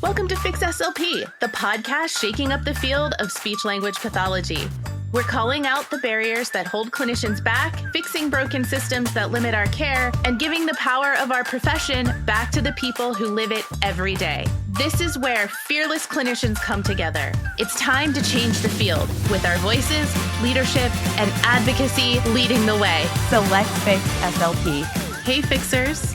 Welcome to Fix SLP, the podcast shaking up the field of speech-language pathology. We're calling out the barriers that hold clinicians back, fixing broken systems that limit our care, and giving the power of our profession back to the people who live it every day. This is where fearless clinicians come together. It's time to change the field with our voices, leadership, and advocacy leading the way. So let's fix SLP. Hey, fixers.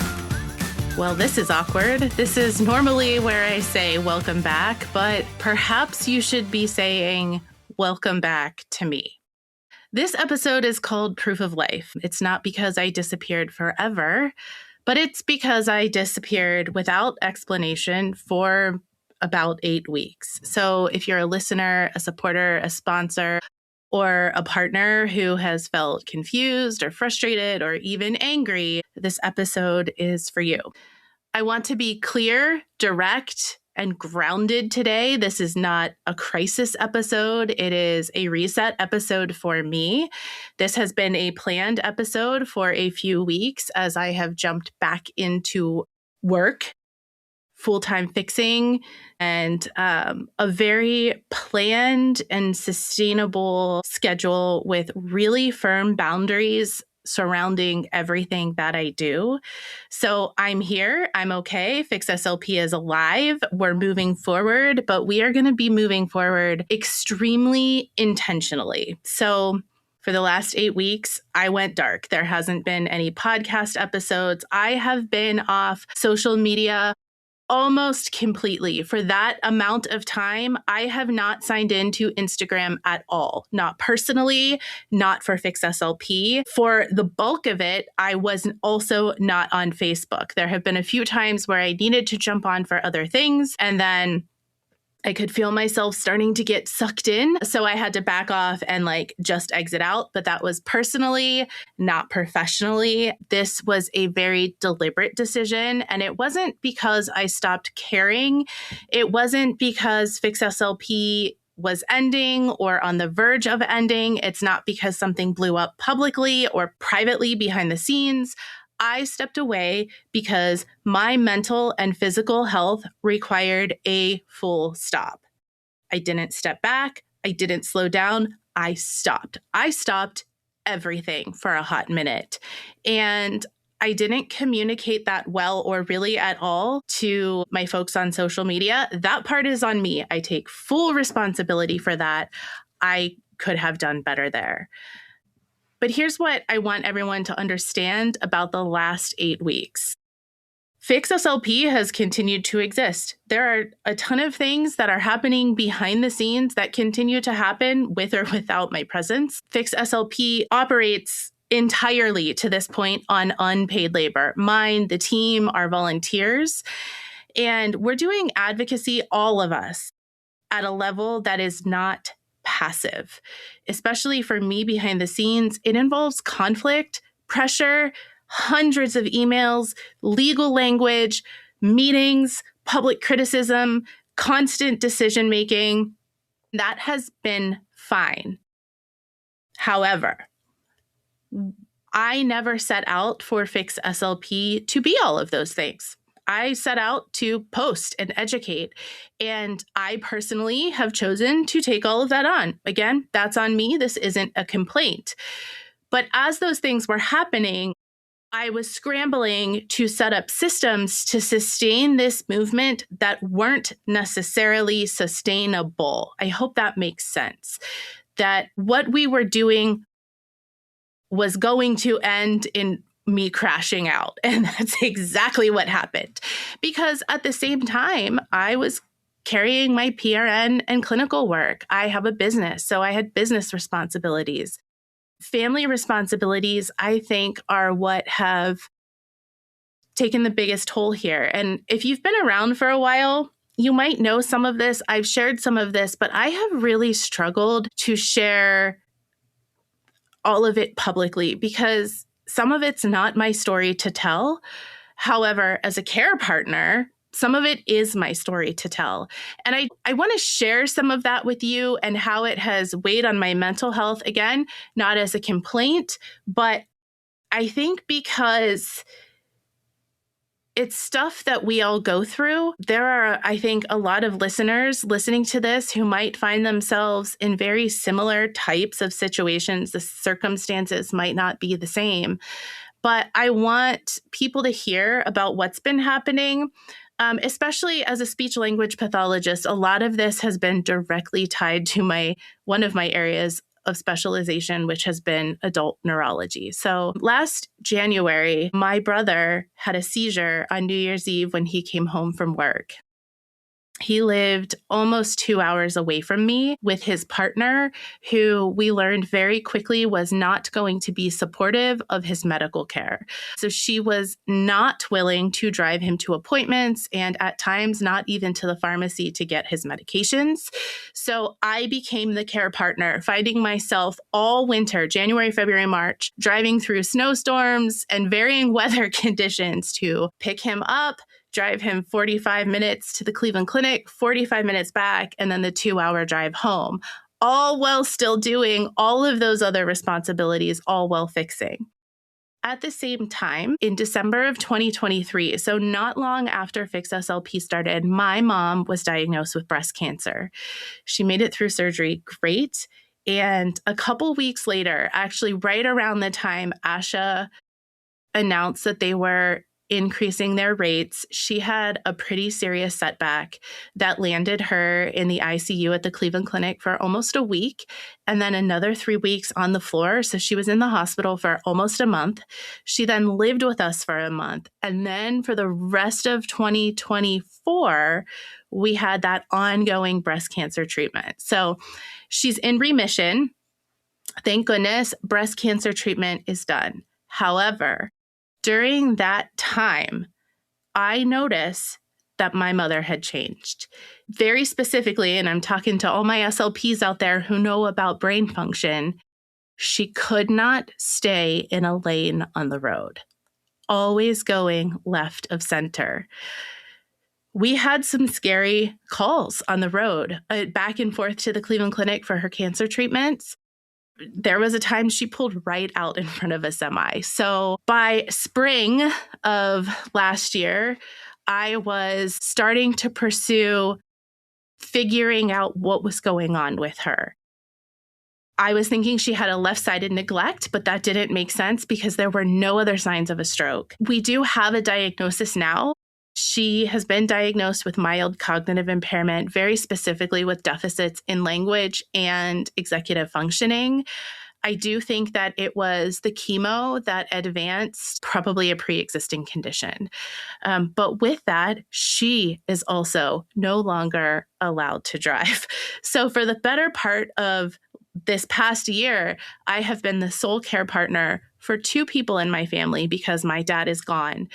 Well, this is awkward. This is normally where I say welcome back, but perhaps you should be saying welcome back to me. This episode is called Proof of Life. It's not because I disappeared forever, but it's because I disappeared without explanation for about 8 weeks. So if you're a listener, a supporter, a sponsor, or a partner who has felt confused or frustrated or even angry, this episode is for you. I want to be clear, direct, and grounded today. This is not a crisis episode. It is a reset episode for me. This has been a planned episode for a few weeks as I have jumped back into work, full-time fixing, and a very planned and sustainable schedule with really firm boundaries surrounding everything that I do. So I'm here. I'm okay. Fix SLP is alive. We're moving forward, but we are going to be moving forward extremely intentionally. So for the last 8 weeks, I went dark. There hasn't been any podcast episodes. I have been off social media almost completely. For that amount of time, I have not signed into Instagram at all. Not personally, not for Fix SLP. For the bulk of it, I was also not on Facebook. There have been a few times where I needed to jump on for other things, and then I could feel myself starting to get sucked in. So I had to back off and just exit out. But that was personally, not professionally. This was a very deliberate decision. And it wasn't because I stopped caring. It wasn't because Fix SLP was ending or on the verge of ending. It's not because something blew up publicly or privately behind the scenes. I stepped away because my mental and physical health required a full stop. I didn't step back. I didn't slow down. I stopped. I stopped everything for a hot minute. And I didn't communicate that well or really at all to my folks on social media. That part is on me. I take full responsibility for that. I could have done better there. But here's what I want everyone to understand about the last 8 weeks. Fix SLP has continued to exist. There are a ton of things that are happening behind the scenes that continue to happen with or without my presence. Fix SLP operates entirely to this point on unpaid labor. Mine, the team, our volunteers. And we're doing advocacy, all of us, at a level that is not passive. Especially for me behind the scenes, it involves conflict, pressure, hundreds of emails, legal language, meetings, public criticism, constant decision-making. That has been fine. However, I never set out for Fix SLP to be all of those things. I set out to post and educate, and I personally have chosen to take all of that on. Again, that's on me. This isn't a complaint. But as those things were happening, I was scrambling to set up systems to sustain this movement that weren't necessarily sustainable. I hope that makes sense. That what we were doing was going to end in me crashing out. And that's exactly what happened. Because at the same time, I was carrying my PRN and clinical work. I have a business, so I had business responsibilities. Family responsibilities, I think, are what have taken the biggest toll here. And if you've been around for a while, you might know some of this. I've shared some of this, but I have really struggled to share all of it publicly because some of it's not my story to tell. However, as a care partner, some of it is my story to tell. And I want to share some of that with you and how it has weighed on my mental health. Again, not as a complaint, but I think because it's stuff that we all go through. There are, I think, a lot of listeners listening to this who might find themselves in very similar types of situations. The circumstances might not be the same, but I want people to hear about what's been happening. Especially as a speech language pathologist, a lot of this has been directly tied to one of my areas of specialization, which has been adult neurology. So last January, my brother had a seizure on New Year's Eve when he came home from work. He lived almost 2 hours away from me with his partner, who we learned very quickly was not going to be supportive of his medical care. So she was not willing to drive him to appointments and at times not even to the pharmacy to get his medications. So I became the care partner, finding myself all winter, January, February, March, driving through snowstorms and varying weather conditions to pick him up, drive him 45 minutes to the Cleveland Clinic, 45 minutes back, and then the 2-hour drive home, all while still doing all of those other responsibilities, all while fixing. At the same time, in December of 2023, so not long after Fix SLP started, my mom was diagnosed with breast cancer. She made it through surgery great. And a couple weeks later, actually right around the time ASHA announced that they were increasing their rates, she had a pretty serious setback that landed her in the ICU at the Cleveland Clinic for almost a week, and then another 3 weeks on the floor. So she was in the hospital for almost a month. She then lived with us for a month. And then for the rest of 2024, we had that ongoing breast cancer treatment. So she's in remission. Thank goodness, breast cancer treatment is done. However, during that time, I noticed that my mother had changed. Very specifically, and I'm talking to all my SLPs out there who know about brain function, she could not stay in a lane on the road, always going left of center. We had some scary calls on the road, back and forth to the Cleveland Clinic for her cancer treatments. There was a time she pulled right out in front of a semi. So by spring of last year, I was starting to pursue figuring out what was going on with her. I was thinking she had a left-sided neglect, but that didn't make sense because there were no other signs of a stroke. We do have a diagnosis now. She has been diagnosed with mild cognitive impairment, very specifically with deficits in language and executive functioning. I do think that it was the chemo that advanced probably a pre-existing condition. But with that, she is also no longer allowed to drive. So for the better part of this past year, I have been the sole care partner for 2 people in my family because my dad is gone,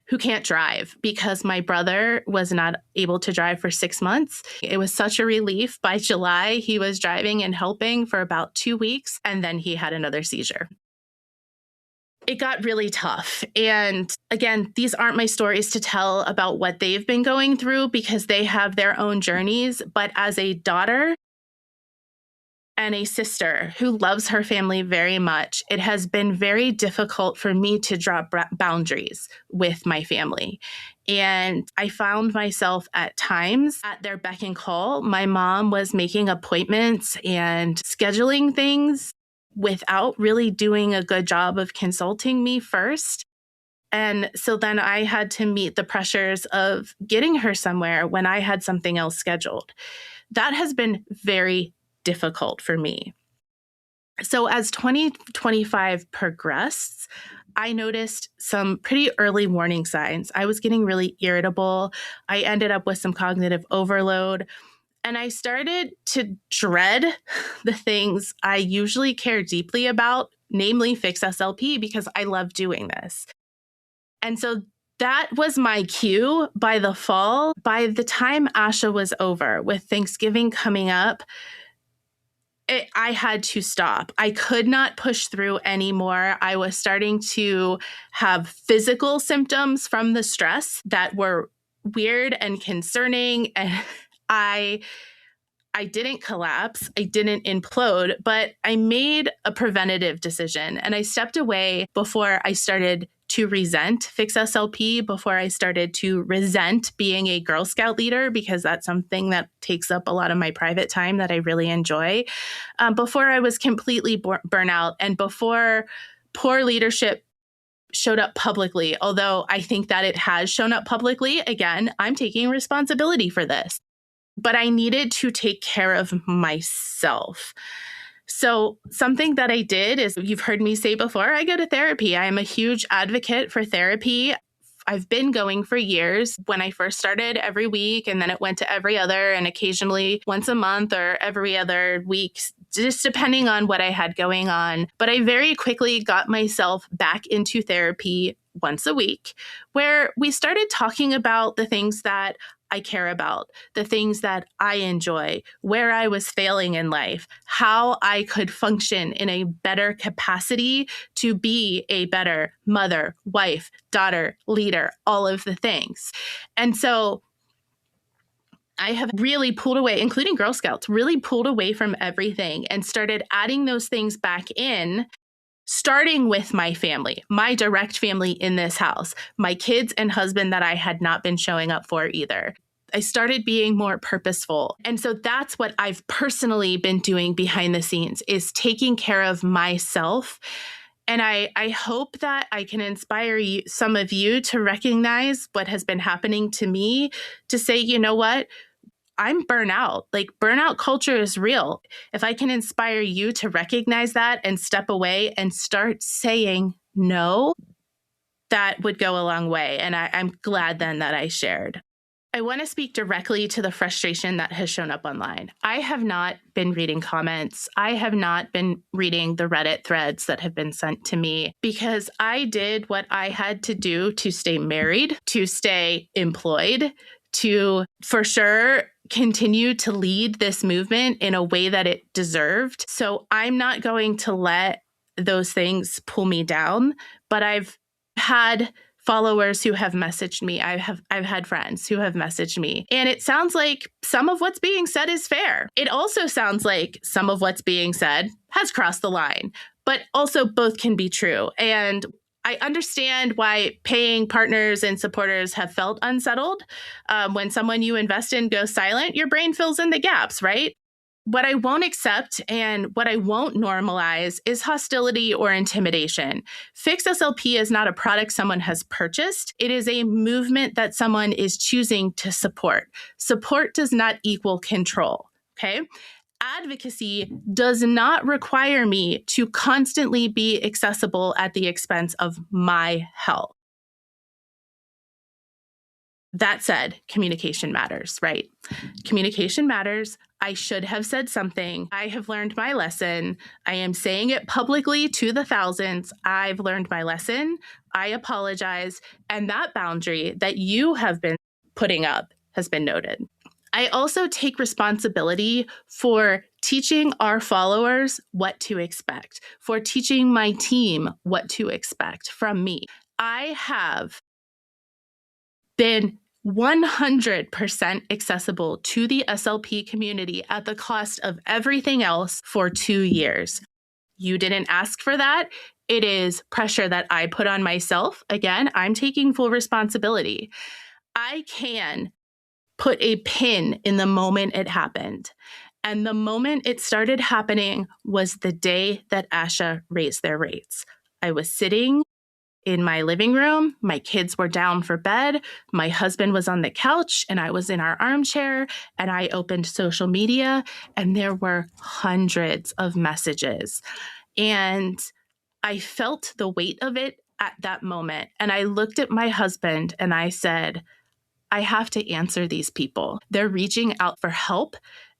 who can't drive because my brother was not able to drive for 6 months. It was such a relief. By July, he was driving and helping for about 2 weeks, and then he had another seizure. It got really tough. And again, these aren't my stories to tell about what they've been going through because they have their own journeys. But as a daughter and a sister who loves her family very much, it has been very difficult for me to draw boundaries with my family. And I found myself at times at their beck and call. My mom was making appointments and scheduling things without really doing a good job of consulting me first. And so then I had to meet the pressures of getting her somewhere when I had something else scheduled. That has been very difficult for me. So as 2025 progressed, I noticed some pretty early warning signs. I was getting really irritable. I ended up with some cognitive overload, and I started to dread the things I usually care deeply about, namely Fix SLP, because I love doing this. And so that was my cue by the fall. By the time ASHA was over, with Thanksgiving coming up, I had to stop. I could not push through anymore. I was starting to have physical symptoms from the stress that were weird and concerning. And I didn't collapse. I didn't implode, but I made a preventative decision and I stepped away before I started to resent Fix SLP before I started to resent being a Girl Scout leader, because that's something that takes up a lot of my private time that I really enjoy. Before I was completely burnout, and before poor leadership showed up publicly, although I think that it has shown up publicly. Again, I'm taking responsibility for this. But I needed to take care of myself. So something that I did is, you've heard me say before, I go to therapy. I am a huge advocate for therapy. I've been going for years. When I first started, every week, and then it went to every other, and occasionally once a month or every other week, just depending on what I had going on. But I very quickly got myself back into therapy once a week, where we started talking about the things that I care about, the things that I enjoy, where I was failing in life, how I could function in a better capacity to be a better mother, wife, daughter, leader, all of the things. And so I have really pulled away, including Girl Scouts, really pulled away from everything and started adding those things back in, starting with my family, my direct family in this house, my kids and husband that I had not been showing up for either. I started being more purposeful. And so that's what I've personally been doing behind the scenes, is taking care of myself. And I hope that I can inspire you, some of you, to recognize what has been happening to me, to say, you know what? I'm burnout. Like, burnout culture is real. If I can inspire you to recognize that and step away and start saying no, that would go a long way. And I'm glad then that I shared. I want to speak directly to the frustration that has shown up online. I have not been reading comments. I have not been reading the Reddit threads that have been sent to me, because I did what I had to do to stay married, to stay employed, to for sure continue to lead this movement in a way that it deserved. So I'm not going to let those things pull me down, but I've had followers who have messaged me. I've had friends who have messaged me. And it sounds like some of what's being said is fair. It also sounds like some of what's being said has crossed the line, but also both can be true. And I understand why paying partners and supporters have felt unsettled. When someone you invest in goes silent, your brain fills in the gaps, right? What I won't accept and what I won't normalize is hostility or intimidation. Fix SLP is not a product someone has purchased. It is a movement that someone is choosing to support. Support does not equal control, okay? Advocacy does not require me to constantly be accessible at the expense of my health. That said, communication matters, right? Communication matters. I should have said something. I have learned my lesson. I am saying it publicly to the thousands. I've learned my lesson. I apologize. And that boundary that you have been putting up has been noted. I also take responsibility for teaching our followers what to expect, for teaching my team what to expect from me. I have been 100% accessible to the SLP community at the cost of everything else for 2 years. You didn't ask for that. It is pressure that I put on myself. Again, I'm taking full responsibility. I can put a pin in the moment it happened. And the moment it started happening was the day that ASHA raised their rates. I was sitting in my living room. My kids were down for bed. My husband was on the couch and I was in our armchair, and I opened social media and there were hundreds of messages. And I felt the weight of it at that moment. And I looked at my husband and I said, I have to answer these people. They're reaching out for help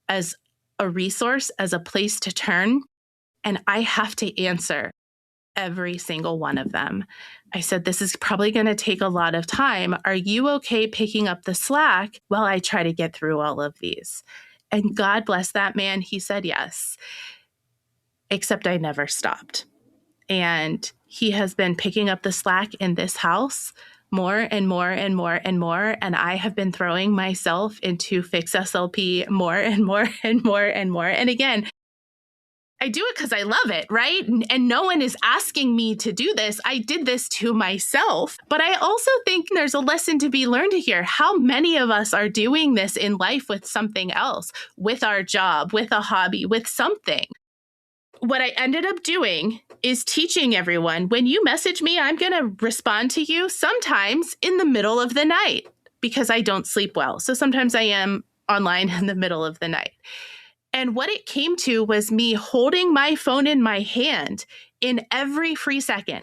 as a resource, as a place to turn. And I have to answer every single one of them. I said, this is probably going to take a lot of time. Are you okay picking up the slack while I try to get through all of these? And God bless that man. He said yes, except I never stopped. And he has been picking up the slack in this house more and more and more and more. And I have been throwing myself into Fix SLP more and more and more and more. And again, I do it because I love it, right? And no one is asking me to do this. I did this to myself. But I also think there's a lesson to be learned here. How many of us are doing this in life with something else, with our job, with a hobby, with something? What I ended up doing is teaching everyone, when you message me, I'm going to respond to you sometimes in the middle of the night because I don't sleep well. So sometimes I am online in the middle of the night. And what it came to was me holding my phone in my hand in every free second,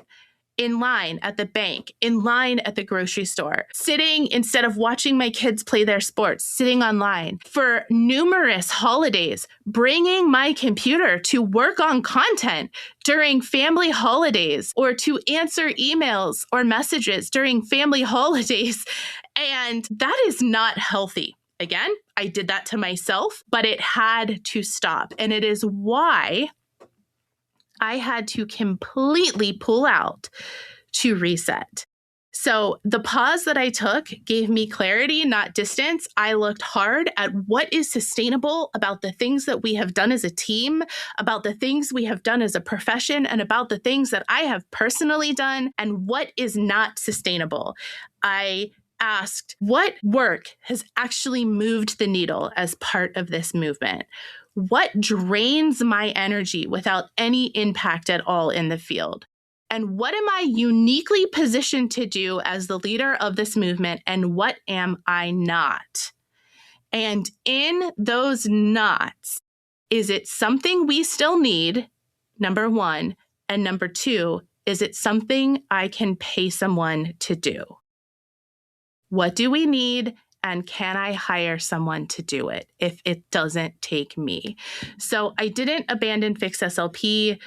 in line at the bank, in line at the grocery store, sitting instead of watching my kids play their sports, sitting online. For numerous holidays, bringing my computer to work on content during family holidays or to answer emails or messages during family holidays. And that is not healthy. Again, I did that to myself, but it had to stop. And it is why I had to completely pull out to reset. So the pause that I took gave me clarity, not distance. I looked hard at what is sustainable about the things that we have done as a team, about the things we have done as a profession, and about the things that I have personally done, and what is not sustainable. I asked, what work has actually moved the needle as part of this movement? What drains my energy without any impact at all in the field? And what am I uniquely positioned to do as the leader of this movement? And what am I not? And in those nots, is it something we still need? Number one. And number two, is it something I can pay someone to do? What do we need? And can I hire someone to do it if it doesn't take me? So I didn't abandon Fix SLP.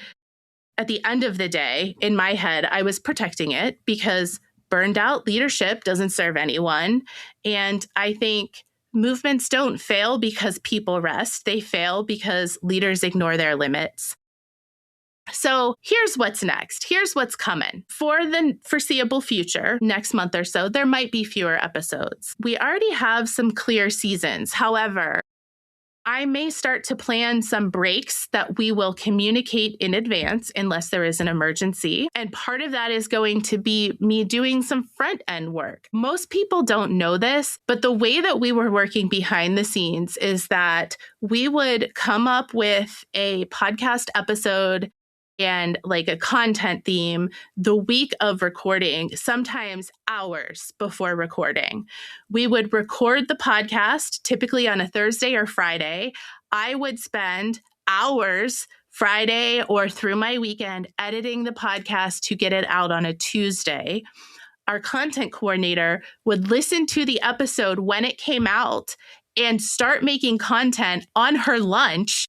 At the end of the day, in my head, I was protecting it because burned out leadership doesn't serve anyone. And I think movements don't fail because people rest. They fail because leaders ignore their limits. So here's what's next. Here's what's coming. For the foreseeable future, next month or so, there might be fewer episodes. We already have some clear seasons. However, I may start to plan some breaks that we will communicate in advance unless there is an emergency. And part of that is going to be me doing some front end work. Most people don't know this, but the way that we were working behind the scenes is that we would come up with a podcast episode and like a content theme the week of recording, sometimes hours before recording. We would record the podcast typically on a Thursday or Friday. I would spend hours Friday or through my weekend editing the podcast to get it out on a Tuesday. Our content coordinator would listen to the episode when it came out and start making content on her lunch,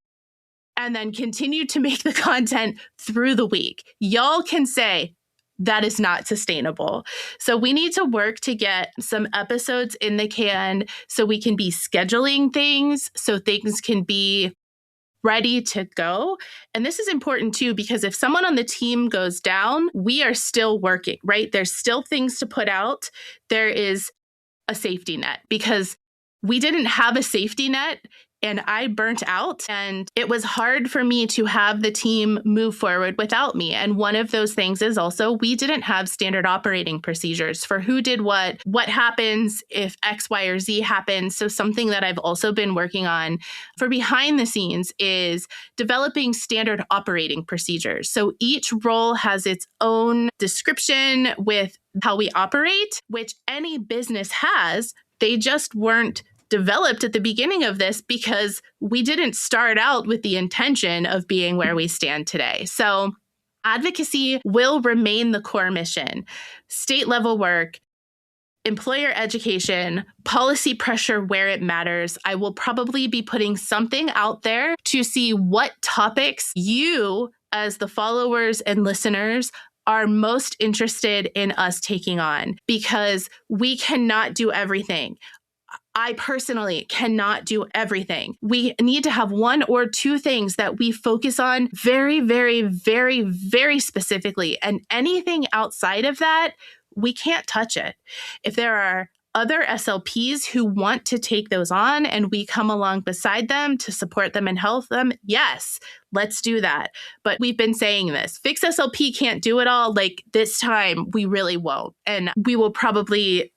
and then continue to make the content through the week. Y'all can say that is not sustainable. So we need to work to get some episodes in the can so we can be scheduling things, so things can be ready to go. And this is important too, because if someone on the team goes down, we are still working, right? There's still things to put out. There is a safety net because we didn't have a safety net. And I burnt out, and it was hard for me to have the team move forward without me. And one of those things is also we didn't have standard operating procedures for who did what happens if X, Y, or Z happens. So something that I've also been working on for behind the scenes is developing standard operating procedures. So each role has its own description with how we operate, which any business has. They just weren't developed at the beginning of this because we didn't start out with the intention of being where we stand today. So advocacy will remain the core mission. State level work, employer education, policy pressure where it matters. I will probably be putting something out there to see what topics you, as the followers and listeners, are most interested in us taking on, because we cannot do everything. I personally cannot do everything. We need to have one or two things that we focus on very, very, very, very specifically. And anything outside of that, we can't touch it. If there are other SLPs who want to take those on and we come along beside them to support them and help them, yes, let's do that. But we've been saying this, Fix SLP can't do it all. Like this time, we really won't. And we will probably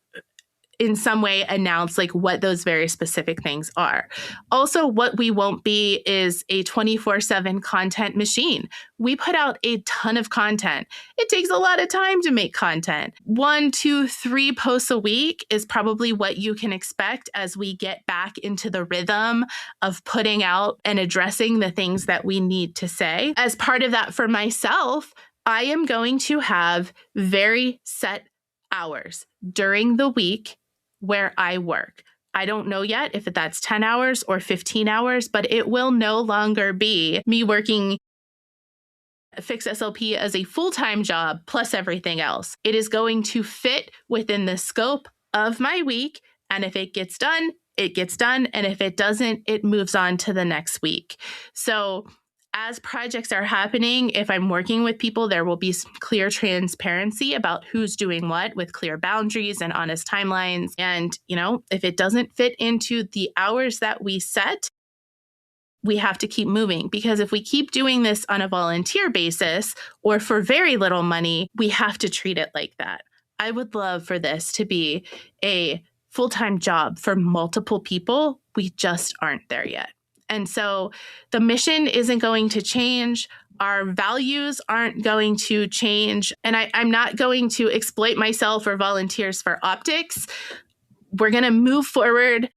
in some way announce like what those very specific things are. Also, what we won't be is a 24/7 content machine. We put out a ton of content. It takes a lot of time to make content. 1, 2, 3 posts a week is probably what you can expect as we get back into the rhythm of putting out and addressing the things that we need to say. As part of that for myself, I am going to have very set hours during the week where I work. I don't know yet if that's 10 hours or 15 hours, but it will no longer be me working Fix SLP as a full-time job plus everything else. It is going to fit within the scope of my week. And if it gets done, it gets done. And if it doesn't, it moves on to the next week. So as projects are happening, if I'm working with people, there will be some clear transparency about who's doing what with clear boundaries and honest timelines. And, if it doesn't fit into the hours that we set, we have to keep moving, because if we keep doing this on a volunteer basis or for very little money, we have to treat it like that. I would love for this to be a full-time job for multiple people. We just aren't there yet. And so the mission isn't going to change. Our values aren't going to change. And I'm not going to exploit myself or volunteers for optics. We're going to move forward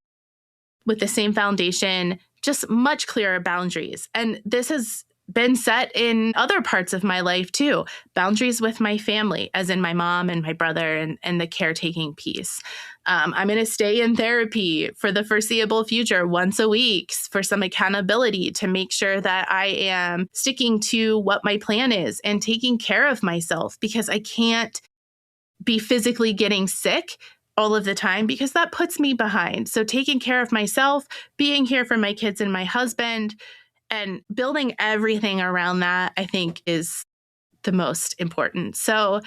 with the same foundation, just much clearer boundaries. And this has been set in other parts of my life too. Boundaries with my family, as in my mom and my brother and the caretaking piece. I'm going to stay in therapy for the foreseeable future once a week for some accountability to make sure that I am sticking to what my plan is and taking care of myself, because I can't be physically getting sick all of the time because that puts me behind. So taking care of myself, being here for my kids and my husband, and building everything around that, I think, is the most important. So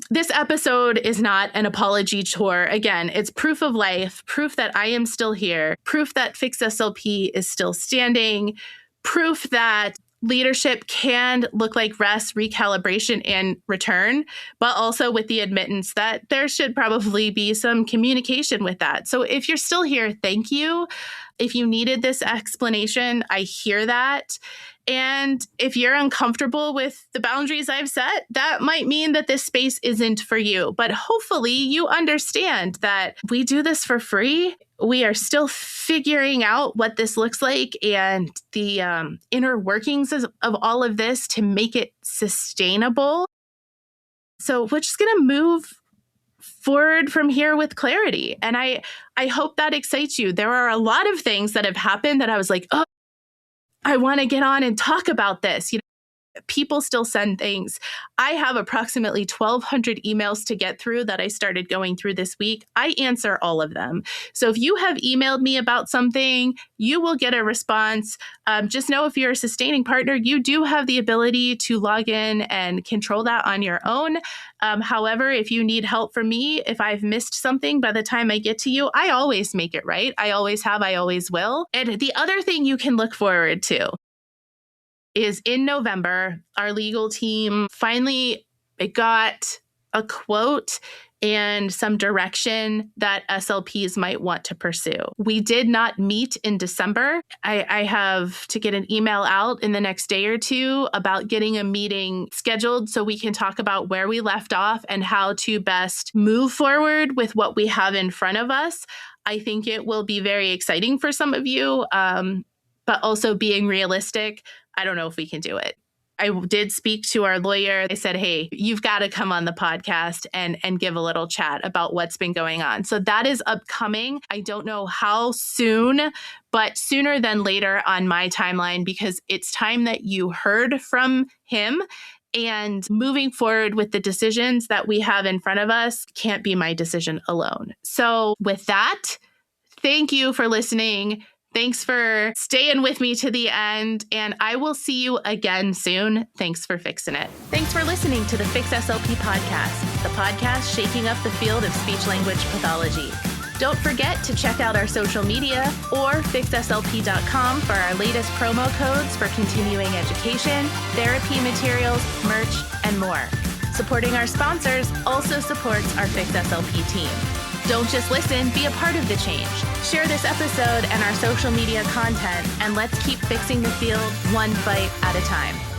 this episode is not an apology tour. Again, it's proof of life, proof that I am still here, proof that Fix SLP is still standing, proof that leadership can look like rest, recalibration, and return, but also with the admittance that there should probably be some communication with that. So if you're still here, thank you. If you needed this explanation, I hear that. And if you're uncomfortable with the boundaries I've set, that might mean that this space isn't for you. But hopefully you understand that we do this for free. We are still figuring out what this looks like and the inner workings of all of this to make it sustainable. So we're just going to move forward from here with clarity. And I hope that excites you. There are a lot of things that have happened that I was like, oh, I want to get on and talk about this. People still send things. I have approximately 1,200 emails to get through that I started going through this week. I answer all of them. So if you have emailed me about something, you will get a response. Just know if you're a sustaining partner, you do have the ability to log in and control that on your own. However, if you need help from me, if I've missed something by the time I get to you, I always make it right. I always have, I always will. And the other thing you can look forward to is in November, our legal team finally got a quote and some direction that SLPs might want to pursue. We did not meet in December. I have to get an email out in the next day or two about getting a meeting scheduled so we can talk about where we left off and how to best move forward with what we have in front of us. I think it will be very exciting for some of you, but also being realistic, I don't know if we can do it. I did speak to our lawyer. They said, hey, you've got to come on the podcast and give a little chat about what's been going on. So that is upcoming. I don't know how soon, but sooner than later on my timeline, because it's time that you heard from him. And moving forward with the decisions that we have in front of us can't be my decision alone. So with that, thank you for listening. Thanks for staying with me to the end, and I will see you again soon. Thanks for fixing it. Thanks for listening to the Fix SLP Podcast, the podcast shaking up the field of speech-language pathology. Don't forget to check out our social media or fixslp.com for our latest promo codes for continuing education, therapy materials, merch, and more. Supporting our sponsors also supports our Fix SLP team. Don't just listen, be a part of the change. Share this episode and our social media content, and let's keep fixing the field one fight at a time.